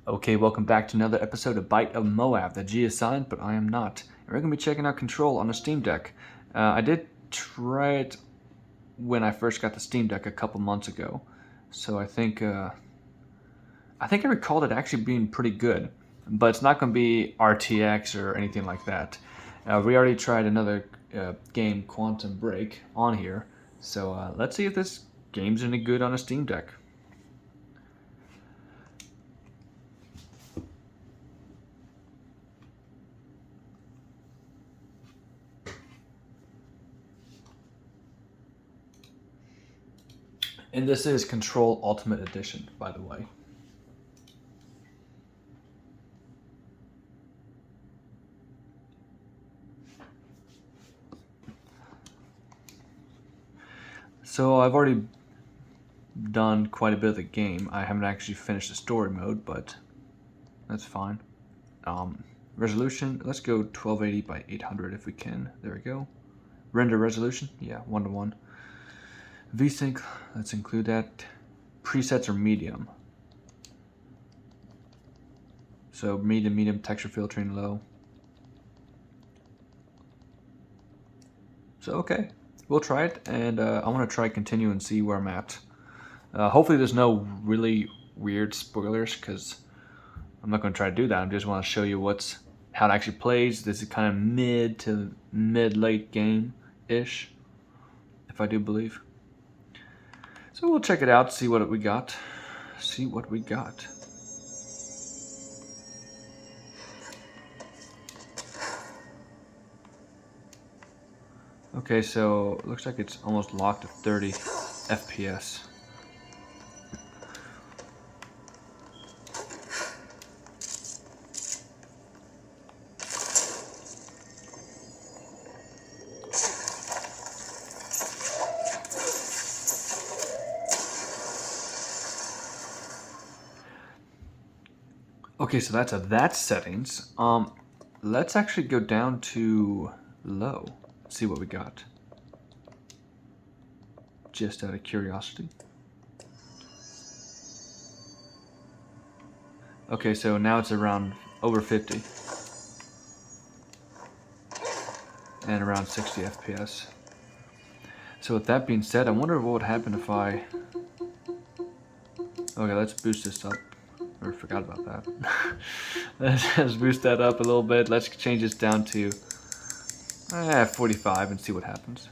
Okay, welcome back to another episode of Bite of Moab. The G is silent, but I am not. And we're going to be checking out Control on a Steam Deck. I did try it when I first got the Steam Deck a couple months ago, so I think I recalled it actually being pretty good. But it's not going to be RTX or anything like that. We already tried another game, Quantum Break, on here, so let's see if this game's any good on a Steam Deck. And this is Control Ultimate Edition, by the way. So I've already done quite a bit of the game. I haven't actually finished the story mode, but that's fine. Resolution, let's go 1280 by 800 if we can. There we go. Render resolution, yeah, 1:1. VSync, let's include that. Presets are medium. So medium, texture filtering low. So okay, we'll try it, and I want to try continue and see where I'm at. Hopefully there's no really weird spoilers, because I'm not going to try to do that. I just want to show you how it actually plays. This is kind of mid to mid-late game-ish, if I do believe. So we'll check it out, see what we got. See what we got. Okay, so it looks like it's almost locked at 30 FPS. Okay, so that's settings. Let's actually go down to low. See what we got. Just out of curiosity. Okay, so now it's around over 50. And around 60 FPS. So with that being said, I wonder what would happen if I... Okay, let's boost this up. Or forgot about that. Let's boost that up a little bit. Let's change this down to 45 and see what happens.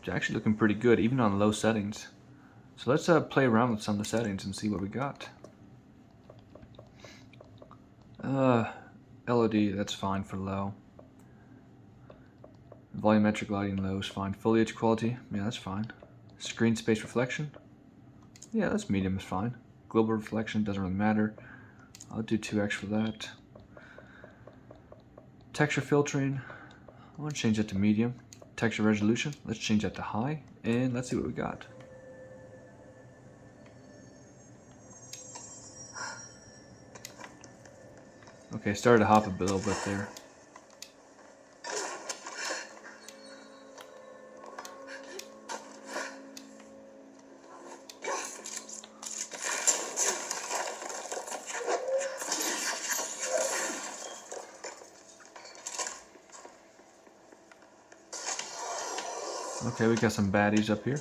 It's actually looking pretty good, even on low settings. So let's play around with some of the settings and see what we got. LOD, that's fine for low. Volumetric lighting low is fine. Foliage quality, yeah, that's fine. Screen space reflection, yeah, that's medium is fine. Global reflection doesn't really matter. I'll do 2x for that. Texture filtering, I want to change that to medium. Texture resolution, let's change that to high, and let's see what we got. Okay, started to hop a little bit there. Okay, we got some baddies up here.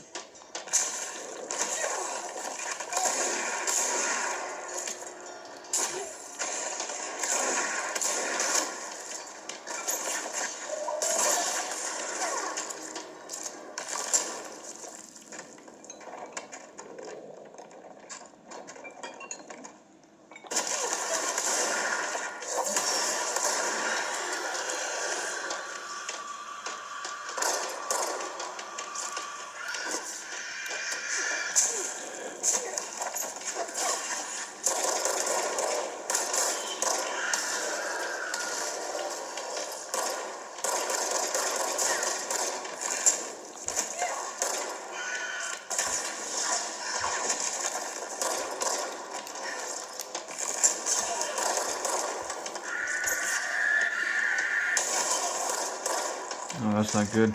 that's not good.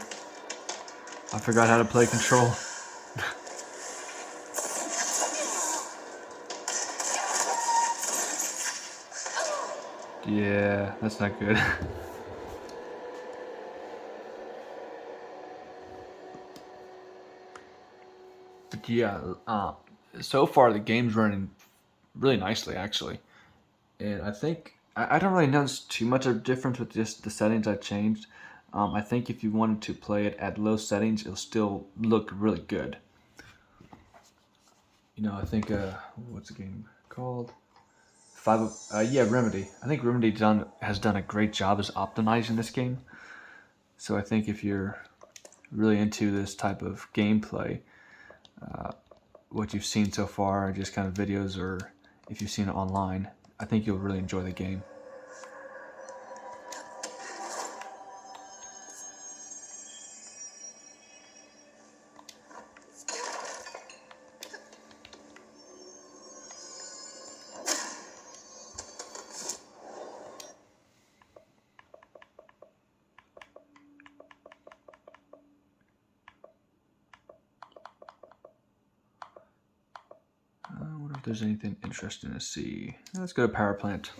I forgot how to play control. Yeah, that's not good. But yeah, so far the game's running really nicely, actually. And I think I don't really notice too much of a difference with just the settings I changed. I think if you wanted to play it at low settings, it'll still look really good. You know, I think what's the game called? Yeah, Remedy. I think Remedy has done a great job as optimizing this game. So I think if you're really into this type of gameplay, what you've seen so far, just kind of videos, or if you've seen it online, I think you'll really enjoy the game. I wonder if there's anything interesting to see. Let's go to power plant.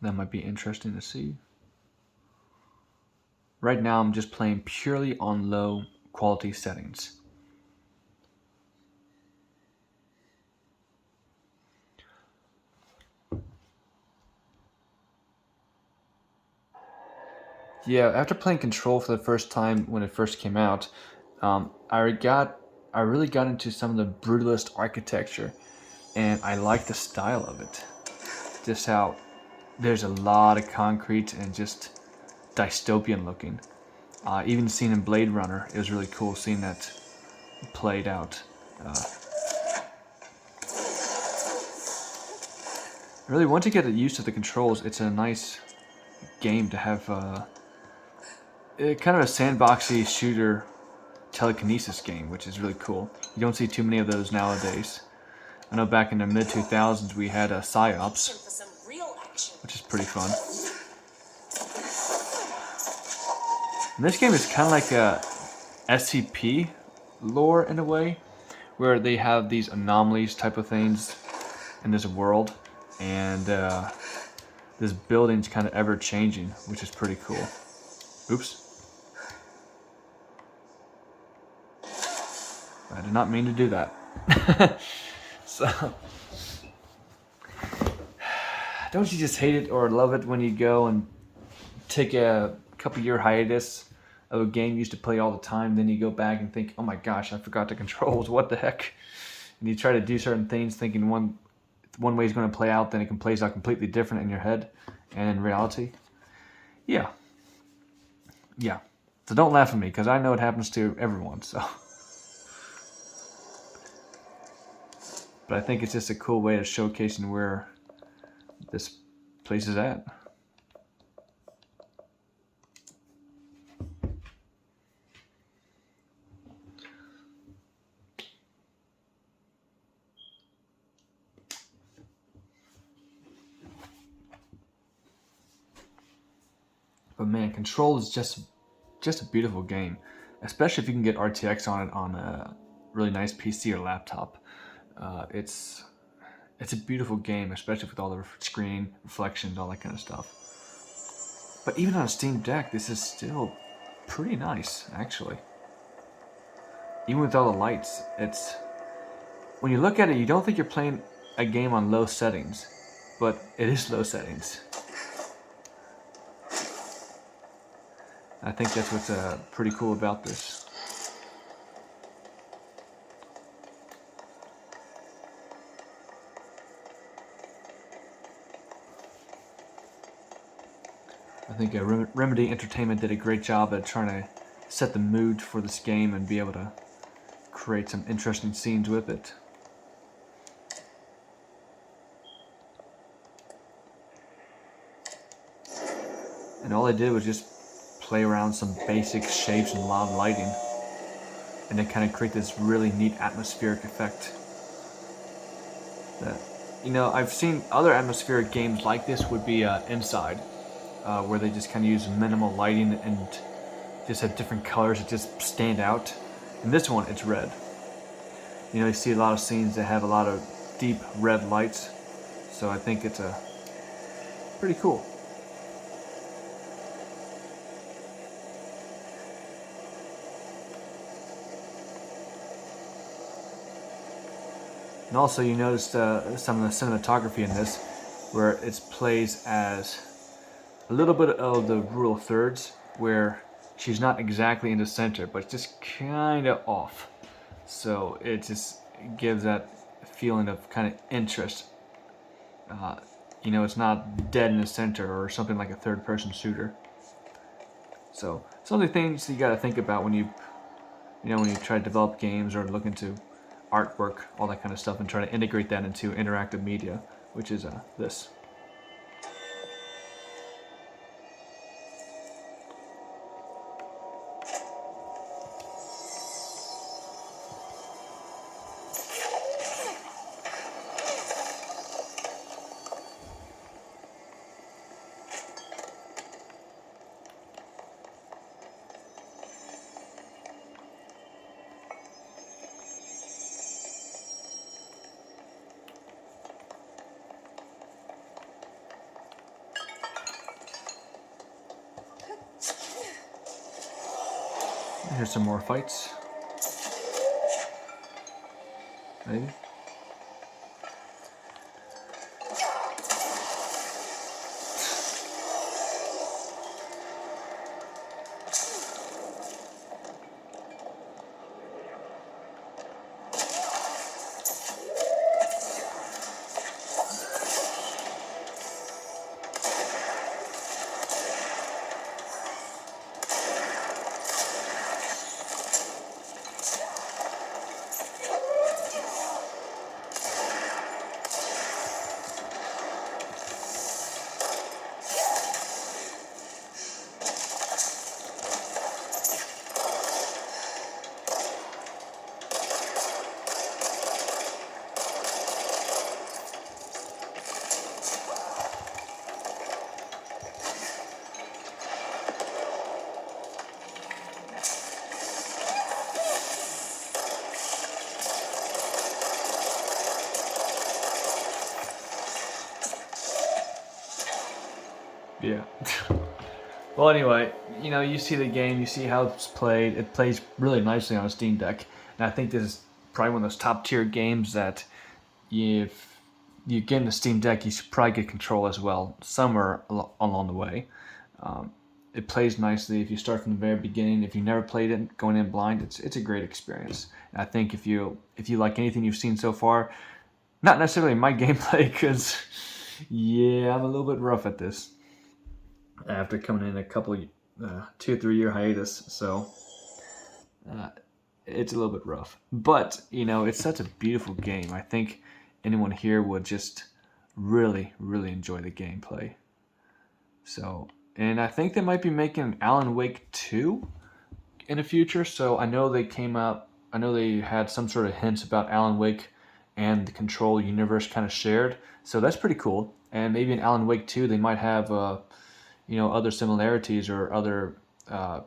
That might be interesting to see. Right now I'm just playing purely on low quality settings. Yeah, after playing Control for the first time when it first came out, I really got into some of the brutalist architecture, and I like the style of it. Just how there's a lot of concrete and just dystopian looking. Even seen in Blade Runner, it was really cool seeing that played out. Really, once you get used to the controls, it's a nice game to have. Kind of a sandboxy shooter telekinesis game, which is really cool. You don't see too many of those nowadays. I know back in the mid 2000s we had PsyOps, which is pretty fun. And this game is kind of like a SCP lore in a way, where they have these anomalies type of things in this world, and this building's kind of ever changing, which is pretty cool. Oops. I did not mean to do that. So, don't you just hate it or love it when you go and take a couple year hiatus of a game you used to play all the time, then you go back and think, oh my gosh, I forgot the controls, what the heck? And you try to do certain things thinking one way is going to play out, then it can play out completely different in your head and in reality. Yeah. So don't laugh at me, because I know it happens to everyone, so. But I think it's just a cool way of showcasing where this place is at. But man, Control is just a beautiful game, especially if you can get RTX on it on a really nice PC or laptop. It's a beautiful game, especially with all the screen reflections, all that kind of stuff. But even on a Steam Deck, this is still pretty nice, actually. Even with all the lights, it's when you look at it, you don't think you're playing a game on low settings, but it is low settings. I think that's what's pretty cool about this. I think Remedy Entertainment did a great job at trying to set the mood for this game and be able to create some interesting scenes with it. And all they did was just play around some basic shapes and a lot of lighting, and they kind of create this really neat atmospheric effect. That, you know, I've seen other atmospheric games like this would be Inside, where they just kind of use minimal lighting and just have different colors that just stand out. In this one, it's red. You know, you see a lot of scenes that have a lot of deep red lights, so I think it's a pretty cool. And also, you noticed some of the cinematography in this, where it plays as a little bit of the rule of thirds, where she's not exactly in the center, but just kind of off. So it just gives that feeling of kind of interest. You know, it's not dead in the center or something like a third-person shooter. So some of the things you got to think about when you try to develop games or look into artwork, all that kind of stuff, and try to integrate that into interactive media, which is this. Here's some more fights. Maybe. Yeah. Well, anyway, you know, you see the game, you see how it's played. It plays really nicely on a Steam Deck, and I think this is probably one of those top tier games that if you get in the Steam Deck, you should probably get control as well somewhere along the way. It plays nicely if you start from the very beginning. If you never played it, going in blind, it's a great experience. And I think if you like anything you've seen so far, not necessarily my gameplay, because yeah, I'm a little bit rough at this after coming in a couple 2 or 3 year hiatus, so it's a little bit rough. But you know, it's such a beautiful game. I think anyone here would just really enjoy the gameplay. So, and I think they might be making Alan Wake 2 in the future. So I know they had some sort of hints about Alan Wake and the Control universe kind of shared. So that's pretty cool. And maybe in Alan Wake 2 they might have other similarities or other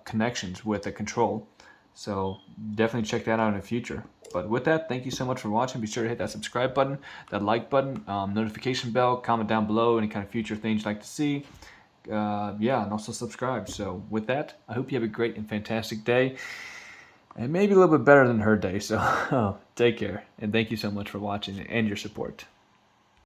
connections with the Control. So definitely check that out in the future. But with that, thank you so much for watching. Be sure to hit that subscribe button, that like button, notification bell, comment down below any kind of future things you'd like to see. And also subscribe. So with that, I hope you have a great and fantastic day, and maybe a little bit better than her day. So take care, and thank you so much for watching and your support.